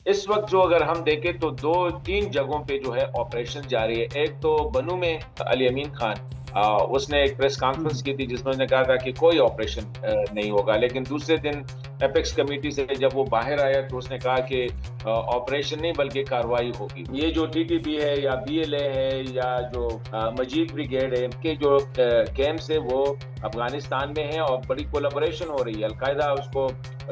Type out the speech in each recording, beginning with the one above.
اس وقت جو اگر ہم دیکھیں تو دو تین جگہوں پہ جو ہے آپریشن جاری ہے. ایک تو بنو میں علی امین خان اس نے ایک پریس کانفرنس کی تھی جس میں اس نے کہا تھا کہ کوئی آپریشن نہیں ہوگا، لیکن دوسرے دن ایپیکس کمیٹی سے جب وہ باہر آیا تو اس نے کہا کہ آپریشن نہیں بلکہ کارروائی ہوگی. یہ جو ٹی ٹی پی ہے یا بی ایل اے ہے یا جو مجید بریگیڈ ہے کے جو کیمپس ہے وہ افغانستان میں ہیں اور بڑی کولیبوریشن ہو رہی ہے. القاعدہ اس کو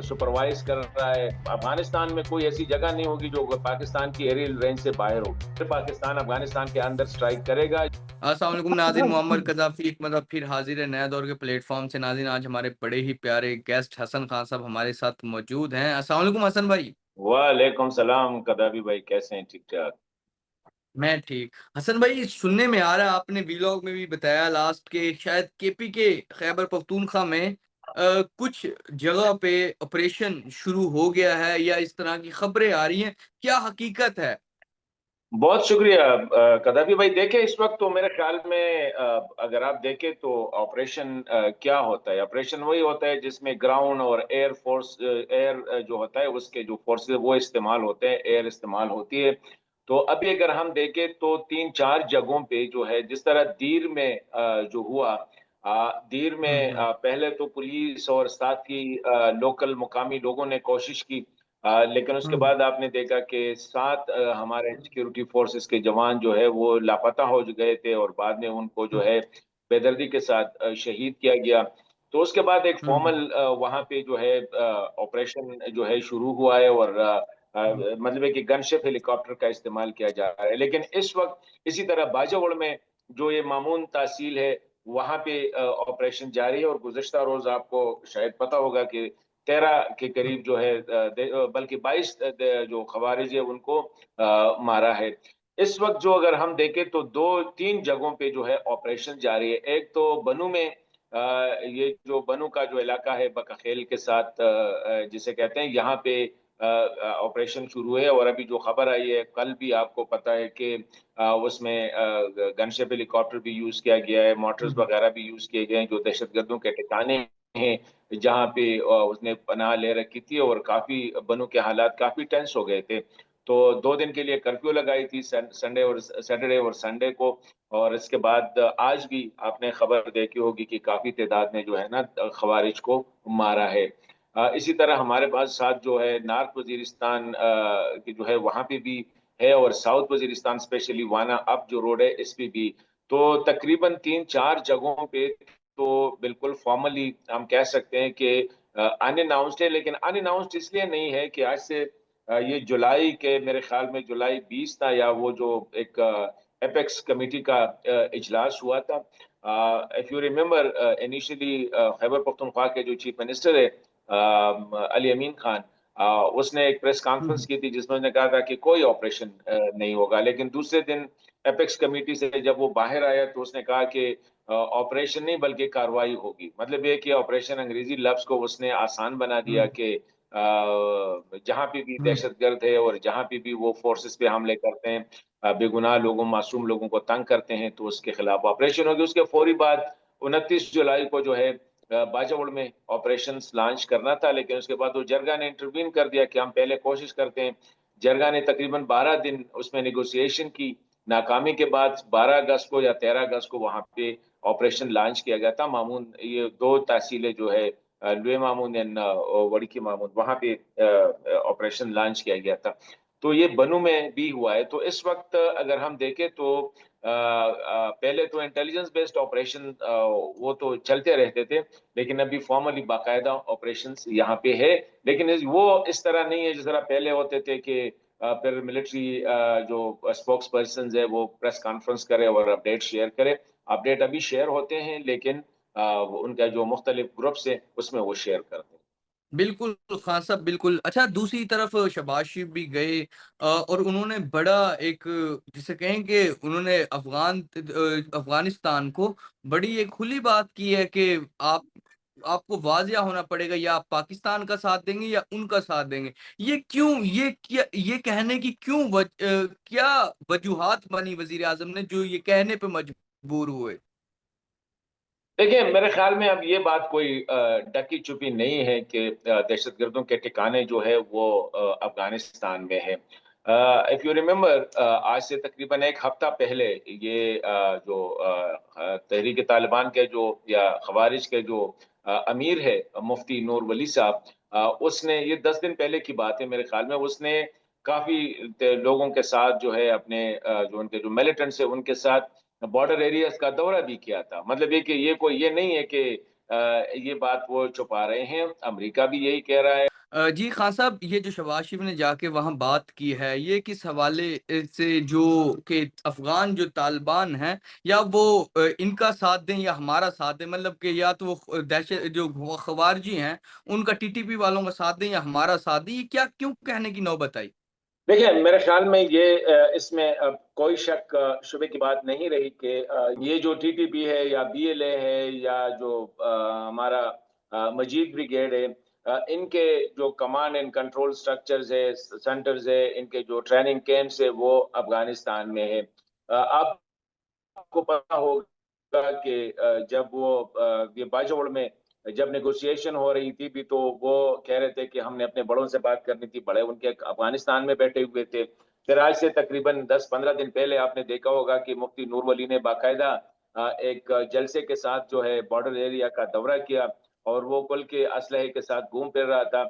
سپروائز کر رہا ہے. افغانستان میں کوئی ایسی جگہ نہیں ہوگی جو پاکستان کی ایریل رینج سے باہر ہوگی. پاکستان افغانستان کے اندر سٹرائک کرے گا. السلام علیکم ناظرین، معمر قذافی ایک مرتبہ پھر حاضر ہے نیا دور کے پلیٹ فارم سے. ناظرین آج ہمارے بڑے ہی پیارے گیسٹ حسن خان صاحب ہمارے ساتھ موجود ہیں. السلام علیکم حسن بھائی. وعلیکم السلام قذافی بھائی، کیسے ہیں؟ ٹھیک ٹھاک. میں ٹھیک. حسن بھائی سننے میں آ رہا ہے، آپ نے ویلاگ میں بھی بتایا لاسٹ کے شاید کے پی کے خیبر پختونخوا میں کچھ جگہ پہ آپریشن شروع ہو گیا ہے یا اس طرح کی خبریں آ رہی ہیں، کیا حقیقت ہے؟ بہت شکریہ قذافی بھائی. دیکھیں اس وقت تو میرے خیال میں اگر آپ دیکھیں تو آپریشن کیا ہوتا ہے. آپریشن وہی ہوتا ہے جس میں گراؤنڈ اور ایئر فورس، ایئر جو ہوتا ہے اس کے جو فورسز وہ استعمال ہوتے ہیں، ایئر استعمال ہوتی ہے. تو ابھی اگر ہم دیکھیں تو تین چار جگہوں پہ جو ہے جس طرح دیر میں جو ہوا، دیر میں ہوں ہوں پہلے تو پولیس اور ساتھ ہی لوکل مقامی لوگوں نے کوشش کی، لیکن اس کے ہوں بعد آپ نے دیکھا کہ 7 ہمارے سیکیورٹی فورسز کے جوان جو ہے وہ لاپتہ ہو گئے تھے اور بعد میں ان کو جو ہے بے دردی کے ساتھ شہید کیا گیا. تو اس کے بعد ایک ہوں فارمل وہاں پہ جو ہے آپریشن جو ہے شروع ہوا ہے اور ہوں مطلب ہے کہ گن شپ ہیلی کاپٹر کا استعمال کیا جا رہا ہے. لیکن اس وقت اسی طرح باجوڑ میں جو یہ مامون تحصیل ہے وہاں پہ آپریشن جاری ہے اور گزشتہ روز آپ کو شاید پتا ہوگا کہ 13 کے قریب جو ہے بلکہ 22 جو خوارج ہے ان کو مارا ہے. اس وقت جو اگر ہم دیکھیں تو دو تین جگہوں پہ جو ہے آپریشن جاری ہے. ایک تو بنو میں یہ جو بنو کا جو علاقہ ہے بکخیل کے ساتھ جسے کہتے ہیں، یہاں پہ آپریشن شروع ہے اور ابھی جو خبر آئی ہے کل بھی آپ کو پتا ہے کہ اس میں گن شپ ہیلی کاپٹر بھی یوز کیا گیا ہے، موٹرز ہوں وغیرہ بھی یوز کیے گئے ہیں جو دہشت گردوں کے ٹھکانے ہیں جہاں پہ اس نے پناہ لے رکھی تھی اور کافی بنو کے حالات کافی ٹینس ہو گئے تھے. تو 2 دن کے لیے کرفیو لگائی تھی سنڈے اور سیٹرڈے اور سنڈے کو. اور اس کے بعد آج بھی آپ نے خبر دیکھی ہوگی کہ کافی تعداد میں جو ہے نا خوارج کو مارا ہے. اسی طرح ہمارے پاس ساتھ جو ہے نارتھ وزیرستان کی جو ہے وہاں پہ بھی ہے اور ساؤتھ وزیرستان اسپیشلی وانا اپ جو روڈ ہے اس پہ بھی. تو تقریباً تین چار جگہوں پہ تو بالکل فارملی ہم کہہ سکتے ہیں کہ ان اناؤنسڈ ہے. لیکن ان اناؤنسڈ اس لیے نہیں ہے کہ آج سے یہ جولائی کے میرے خیال میں جولائی 20 تھا یا وہ جو ایک ایپیکس کمیٹی کا اجلاس ہوا تھا. If you remember initially Khyber Pakhtunkhwa کے جو چیف منسٹر ہے علی امین خان، اس نے ایک پریس ہوں کانفرنس کی تھی جس میں نے کہا تھا کہ کوئی آپریشن نہیں ہوگا، لیکن دوسرے دن ایپیکس کمیٹی سے جب وہ باہر آیا تو اس نے کہا کہ آپریشن نہیں بلکہ کارروائی ہوگی. مطلب یہ کہ آپریشن انگریزی لفظ کو اس نے آسان بنا دیا ہوں کہ جہاں پہ بھی ہوں دہشت گرد ہے اور جہاں پہ بھی وہ فورسز پہ حملے کرتے ہیں، بے گناہ لوگوں معصوم لوگوں کو تنگ کرتے ہیں تو اس کے خلاف آپریشن ہوگی. اس کے فوری بعد 29 جولائی کو جو ہے باجوڑ میں آپریشن لانچ کرنا تھا، لیکن اس کے بعد وہ جرگا نے انٹروین کر دیا کہ ہم پہلے کوشش کرتے ہیں. جرگا نے تقریباً 12 دن اس میں نیگوسیشن کی. ناکامی کے بعد 12 اگست کو یا 13 اگست کو وہاں پہ آپریشن لانچ کیا گیا تھا. مامون یہ دو تحصیلیں جو ہے لوئے مامون وڑکی مامون وہاں پہ آپریشن لانچ کیا گیا تھا. تو یہ بنو میں بھی ہوا ہے. تو اس وقت اگر ہم دیکھیں تو پہلے تو انٹیلیجنس بیسڈ آپریشن وہ تو چلتے رہتے تھے، لیکن ابھی فارملی باقاعدہ آپریشنز یہاں پہ ہے. لیکن وہ اس طرح نہیں ہے جس طرح پہلے ہوتے تھے کہ پھر ملٹری جو اسپوکس پرسنز ہے وہ پریس کانفرنس کرے اور اپڈیٹ شیئر کرے. اپڈیٹ ابھی شیئر ہوتے ہیں لیکن ان کا جو مختلف گروپس ہیں اس میں وہ شیئر کرتے ہیں. بالکل خان صاحب بالکل. اچھا دوسری طرف شہباز شریف بھی گئے اور انہوں نے بڑا ایک جسے کہیں کہ انہوں نے افغانستان کو بڑی ایک کھلی بات کی ہے کہ آپ کو واضح ہونا پڑے گا یا آپ پاکستان کا ساتھ دیں گے یا ان کا ساتھ دیں گے. یہ کیوں یہ کہنے کی کیا وجوہات بنی وزیر اعظم نے جو یہ کہنے پہ مجبور ہوئے؟ دیکھیں میرے خیال میں اب یہ بات کوئی ڈکی چھپی نہیں ہے کہ دہشت گردوں کے ٹھکانے جو ہے وہ افغانستان میں ہے. اف یو ریمبر، آج سے تقریباً ایک ہفتہ پہلے یہ جو تحریک طالبان کے جو یا خوارج کے جو امیر ہے مفتی نور ولی صاحب، اس نے یہ 10 دن پہلے کی بات ہے میرے خیال میں، اس نے کافی لوگوں کے ساتھ جو ہے اپنے جو ان کے جو ملیٹنٹس ہیں ان کے ساتھ بارڈر ایریاز کا دورہ بھی کیا تھا. مطلب یہ کہ یہ کوئی یہ نہیں ہے کہ یہ بات وہ چھپا رہے ہیں، امریکہ بھی یہی کہہ رہا ہے. جی خان صاحب، یہ جو شہباز شریف نے جا کے وہاں بات کی ہے، یہ کس حوالے سے جو کہ افغان جو طالبان ہیں یا وہ ان کا ساتھ دیں یا ہمارا ساتھ دیں، مطلب کہ یا تو وہ دہشت جو خوارجی ہیں ان کا ٹی ٹی پی والوں کا ساتھ دیں یا ہمارا ساتھ دیں، یہ کیا کیوں کہنے کی نوبت آئی؟ دیکھیں میرے خیال میں یہ اس میں کوئی شک شبے کی بات نہیں رہی کہ یہ جو ٹی ٹی پی ہے یا بی ایل اے ہے یا جو ہمارا مجید بریگیڈ ہے، ان کے جو کمانڈ اینڈ کنٹرول سٹرکچرز ہے، سینٹرز ہے، ان کے جو ٹریننگ کیمپس ہے وہ افغانستان میں ہے. آپ کو پتا ہوگا کہ جب وہ یہ باجوڑ میں جب نیگوسیشن ہو رہی تھی بھی تو وہ کہہ رہے تھے کہ ہم نے اپنے بڑوں سے بات کرنی تھی، بڑے ان کے افغانستان میں بیٹھے ہوئے تھے. پھر آج سے تقریباً 10-15 دن پہلے آپ نے دیکھا ہوگا کہ مفتی نور ولی نے باقاعدہ ایک جلسے کے ساتھ جو ہے بارڈر ایریا کا دورہ کیا اور وہ کل کے اسلحے کے ساتھ گھوم پھر رہا تھا.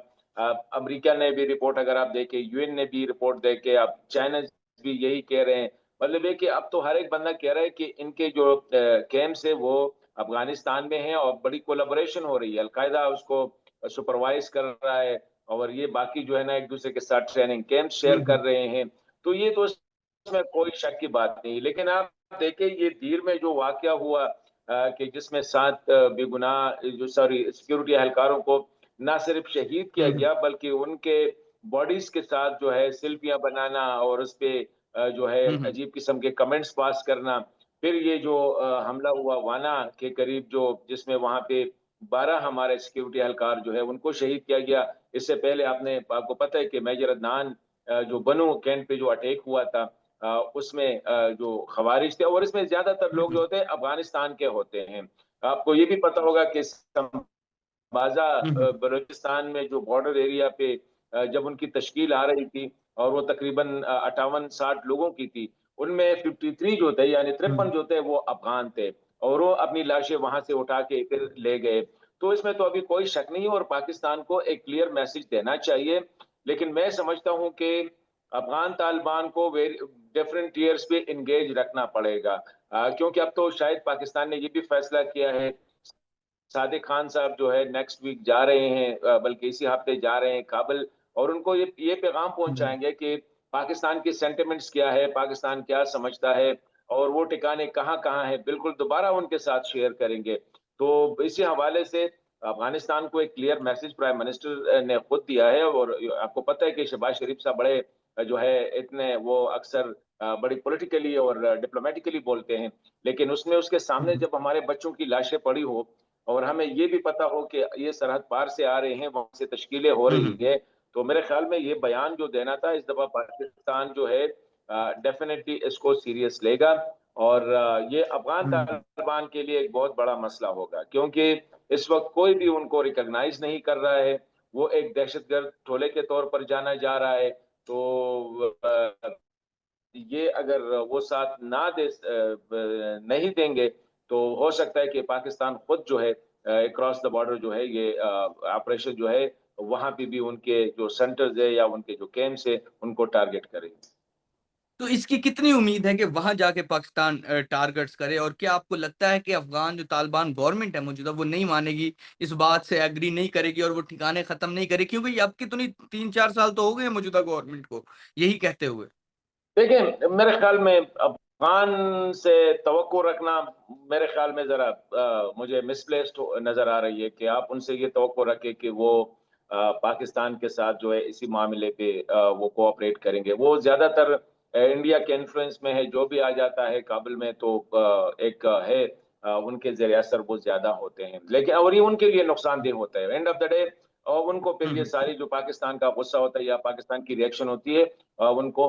امریکہ نے بھی رپورٹ اگر آپ دیکھیں، یو این نے بھی رپورٹ دے کے، اب چائنا بھی یہی کہہ رہے ہیں. مطلب یہ کہ اب تو ہر ایک بندہ کہہ رہا ہے کہ ان کے جو کیمپس ہے وہ افغانستان میں ہیں اور بڑی کولیبوریشن ہو رہی ہے، القاعدہ اس کو سپروائز کر رہا ہے اور یہ باقی جو ہے نا ایک دوسرے کے ساتھ ٹریننگ کیمپ شیئر کر رہے ہیں. تو یہ تو اس میں کوئی شک کی بات نہیں. لیکن آپ دیکھیں یہ دیر میں جو واقعہ ہوا کہ جس میں 7 بے گناہ جو سیکیورٹی اہلکاروں کو نہ صرف شہید کیا گیا بلکہ ان کے باڈیز کے ساتھ جو ہے سیلفیاں بنانا اور اس پہ جو ہے عجیب قسم کے کمنٹس پاس کرنا. پھر یہ جو حملہ ہوا وانا کے قریب جو جس میں وہاں پہ 12 ہمارے سیکیورٹی اہلکار جو ہے ان کو شہید کیا گیا. اس سے پہلے آپ کو پتہ ہے کہ میجر عدنان جو بنو کینٹ پہ جو اٹیک ہوا تھا اس میں جو خوارج تھے اور اس میں زیادہ تر لوگ جو ہوتے ہیں افغانستان کے ہوتے ہیں. آپ کو یہ بھی پتہ ہوگا کہ بازا بلوچستان میں جو بارڈر ایریا پہ جب ان کی تشکیل آ رہی تھی اور وہ تقریباً 58-60 لوگوں کی تھی، ان میں 53 جو تھے یعنی 53 جو تھے وہ افغان تھے اور وہ اپنی لاشیں وہاں سے اٹھا کے پھر لے گئے. تو اس میں تو ابھی کوئی شک نہیں اور پاکستان کو ایک کلیئر میسج دینا چاہیے. لیکن میں سمجھتا ہوں کہ افغان طالبان کو ڈفرینٹ ٹیئرز پہ انگیج رکھنا پڑے گا کیونکہ اب تو شاید پاکستان نے یہ بھی فیصلہ کیا ہے. صادق خان صاحب جو ہے نیکسٹ ویک جا رہے ہیں، بلکہ اسی ہفتے جا رہے ہیں کابل، اور ان کو یہ پیغام پہنچائیں گے کہ پاکستان کی سینٹیمنٹس کیا ہے، پاکستان کیا سمجھتا ہے اور وہ ٹھکانے کہاں کہاں ہیں، بالکل دوبارہ ان کے ساتھ شیئر کریں گے. تو اسی حوالے سے افغانستان کو ایک کلیئر میسج پرائم منسٹر نے خود دیا ہے. اور آپ کو پتہ ہے کہ شہباز شریف صاحب بڑے جو ہے اتنے وہ اکثر بڑی پولیٹیکلی اور ڈپلومیٹیکلی بولتے ہیں، لیکن اس میں اس کے سامنے جب ہمارے بچوں کی لاشیں پڑی ہو اور ہمیں یہ بھی پتا ہو کہ یہ سرحد پار سے آ رہے ہیں، وہاں سے تشکیلیں ہو رہی ہیں، تو میرے خیال میں یہ بیان جو دینا تھا اس دفعہ پاکستان جو ہے ڈیفینیٹلی اس کو سیریس لے گا اور یہ افغان طالبان کے لیے ایک بہت بڑا مسئلہ ہوگا کیونکہ اس وقت کوئی بھی ان کو ریکگنائز نہیں کر رہا ہے. وہ ایک دہشت گرد ٹولے کے طور پر جانا جا رہا ہے. تو یہ اگر وہ ساتھ نہیں دیں گے تو ہو سکتا ہے کہ پاکستان خود جو ہے اکراس دا بارڈر جو ہے یہ آپریشن جو ہے وہاں پہ بھی ان کے جو سینٹرز ہے یا ان کے جو کیمپس ہے ان کو ٹارگٹ کرے. تو اس کی کتنی امید ہے کہ وہاں جا کے پاکستان ٹارگٹس کرے، اور کیا آپ کو لگتا ہے کہ افغان جو طالبان گورنمنٹ ہے موجودہ وہ نہیں مانے گی، اس بات سے ایگری نہیں کرے گی اور وہ ٹھکانے ختم نہیں کرے، کیونکہ اب کی تو نہیں 3-4 سال تو ہو گئے موجودہ گورنمنٹ کو یہی کہتے ہوئے؟ دیکھیں میرے خیال میں افغان سے توقع رکھنا میرے خیال میں ذرا مجھے مس پلیسڈ نظر آ رہی ہے کہ آپ ان سے یہ توقع رکھیں کہ وہ پاکستان کے ساتھ جو ہے اسی معاملے پہ وہ کوآپریٹ کریں گے. وہ زیادہ تر انڈیا کے انفلوئنس میں ہے، جو بھی آ جاتا ہے کابل میں تو ایک ہے ان کے زیر اثر وہ زیادہ ہوتے ہیں، لیکن اور یہ ان کے لیے نقصان دہ ہوتا ہے. اینڈ آف دا ڈے اور ان کو پھر یہ ساری جو پاکستان کا غصہ ہوتا ہے یا پاکستان کی ریئیکشن ہوتی ہے ان کو